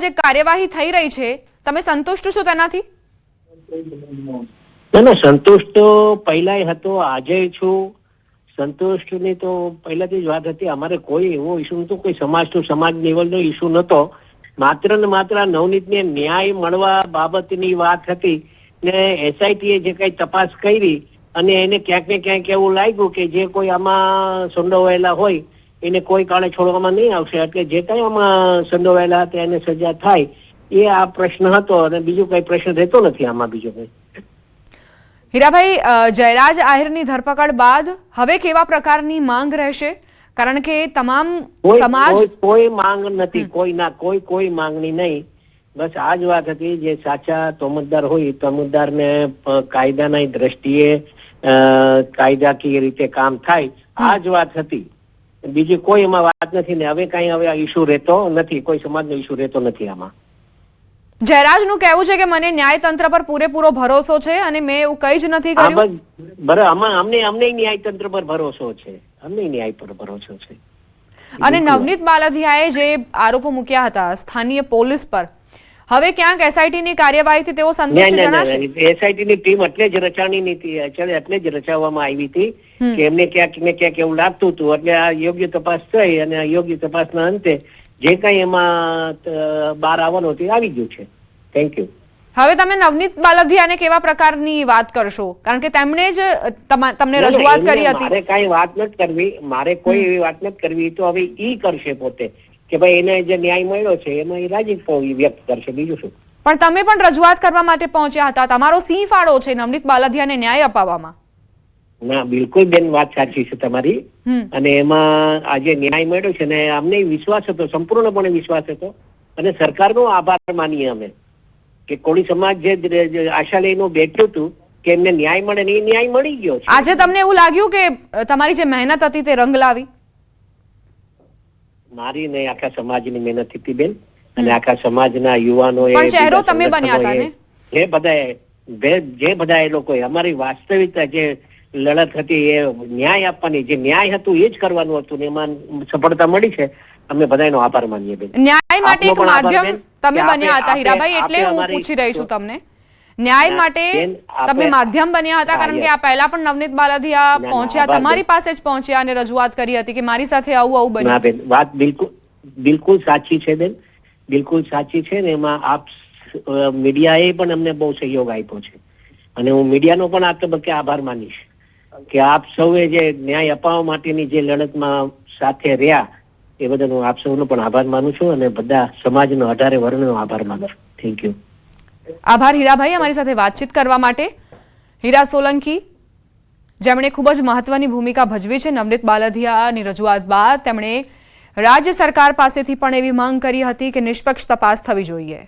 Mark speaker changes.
Speaker 1: જે કાર્યવાહી થઈ રહી છે તમે સંતુષ્ટ છો તેનાથી?
Speaker 2: ના, સંતુષ્ટ તો પહેલાય હતો, આજે છું. સંતુષ્ટની તો પહેલાથી જ વાત હતી. અમારે કોઈ એવો ઇસ્યુ નતો, કોઈ સમાજ ટુ સમાજ લેવલનો ઇસ્યુ નતો. માત્ર ને માત્ર નવનીતને ન્યાય મળવા બાબતની વાત હતી ને એસઆઈટીએ જે કઈ તપાસ કરી અને એને ક્યાંક ને ક્યાંક એવું લાગ્યું કે જે કોઈ આમાં સંડોવાયેલા હોય એને કોઈ કાળે છોડવામાં નહીં આવશે, એટલે જે કઈ આમાં સંડોવાયેલા હતા એને સજા થાય, એ આ પ્રશ્ન હતો અને બીજો કઈ પ્રશ્ન રહેતો નથી આમાં. બીજો કઈ
Speaker 1: હીરાભાઈ, જયરાજ આહિરની ધરપકડ બાદ હવે કેવા પ્રકારની માંગ રહેશે? કારણ કે તમામ સમાજ
Speaker 2: કોઈ માંગ નથી, કોઈ માંગણી નહીં. બસ આ જ વાત હતી, જે સાચા તોમતદાર હોય તોમતદારને કાયદાના દ્રષ્ટિએ કાયદાકીય રીતે કામ થાય, આ જ વાત હતી. બીજી કોઈ એમાં વાત નથી ને હવે કઈ હવે ઇસ્યુ રહેતો નથી, કોઈ સમાજનો ઇસ્યુ રહેતો નથી આમાં.
Speaker 1: જયરાજનું કહેવું છે કે મને ન્યાયતંત્ર પર પૂરેપૂરો ભરોસો છે અને મેં એવું કઈ જ નથી કર્યું.
Speaker 2: અમને ન્યાયતંત્ર પર ભરોસો છે, અમને ન્યાય પર ભરોસો છે.
Speaker 1: અને નવનીત બાલધિયાએ જે આરોપો મૂક્યા હતા સ્થાનીય પોલીસ પર, હવે ક્યાંક એસઆઈટીની કાર્યવાહીથી તેઓ સંતુષ્ટ જણાશે?
Speaker 2: એસઆઈટીની ટીમ એટલે જ રચાણી હતી, એટલે જ રચાવવામાં આવી હતી કે એમને ક્યાંક ને ક્યાંક એવું લાગતું હતું, એટલે આ યોગ્ય તપાસ થઈ અને આ યોગ્ય તપાસના અંતે જે કઈ એમાં બહાર આવવાનું હતું આવી ગયું છે. Thank you.
Speaker 1: હવે તમે નવનીત બાલધિયાને કેવા પ્રકારની વાત કરશો? કારણ કે તેમણે જ તમને રજૂઆત કરી હતી.
Speaker 2: મારે કઈ વાત નથી કરવી, મારે કોઈ એવી વાત નથી કરવી, તો હવે ઈ કરશે પોતે કે ભાઈ એને જે ન્યાય મળ્યો છે એમાં એ રાજી વ્યક્ત કરશે, બીજું શું.
Speaker 1: પણ તમે પણ રજૂઆત કરવા માટે પહોંચ્યા હતા, તમારો સિંહ ફાળો છે નવનીત બાલધિયાને ન્યાય અપાવવામાં.
Speaker 2: ના, બિલકુલ બેન, વાત સાચી છે તમારી. અને એમાં આજે ન્યાય મળ્યો છે ને અમને વિશ્વાસ હતો, સંપૂર્ણપણે વિશ્વાસ હતો, અને સરકારનો આભાર માનીએ અમે કે કોળી સમાજ જે આશા લઈને બેઠું હતું કે એમને ન્યાય મળે ને એ ન્યાય મળી ગયો છે.
Speaker 1: આજે તમને એવું લાગ્યું કે તમારી જે મહેનત હતી તે રંગ લાવી?
Speaker 2: મારી ને આખા સમાજની મહેનત હતી બેન, અને આખા સમાજના યુવાનો
Speaker 1: પણ ચહેરો તમે બન્યા હતા ને,
Speaker 2: જે બધા એ લોકો અમારી વાસ્તવિક જે લડત હતી એ ન્યાય આપવાની, જે ન્યાય હતું એ જ કરવાનું હતું ને એમાં સફળતા મળી છે. અમે બધાનો આભાર માનીએ બેન.
Speaker 1: ન્યાય માટે એક માધ્યમ તમે બન્યા હતા હીરાભાઈ, એટલે હું પૂછી રહી છું તમને. ન્યાય માટે તમે માધ્યમ બન્યા હતા, કારણ કે આ પહેલા પણ નવનીત બાલધિયા પહોંચ્યા, તમારી પાસે જ પહોંચ્યા અને રજૂઆત કરી હતી કે મારી સાથે આવું બન્યું.
Speaker 2: બેન, વાત બિલકુલ સાચી છે બેન, બિલકુલ સાચી છે ને એમાં આપ મીડિયાએ પણ અમને બહુ સહયોગ આપ્યો છે, અને હું મીડિયાનો પણ આ તબક્કે આભાર માનીશ કે આપ સૌએ જે ન્યાય અપાવવા માટેની જે લડતમાં સાથે રહ્યા એ બદલ હું આપ સૌનો પણ આભાર માનું છું, અને બધા સમાજનો 18 વર્ણનો આભાર માનું છું. Thank you.
Speaker 1: આભાર હીરાભાઈ અમારી સાથે વાતચીત કરવા માટે. હીરા સોલંકી, જેમણે ખૂબ જ મહત્વની ભૂમિકા ભજવી છે નવનીત બાલધિયાની રજૂઆત બાદ, તેમણે રાજ્ય સરકાર પાસેથી પણ એવી માંગ કરી હતી કે નિષ્પક્ષ તપાસ થવી જોઈએ.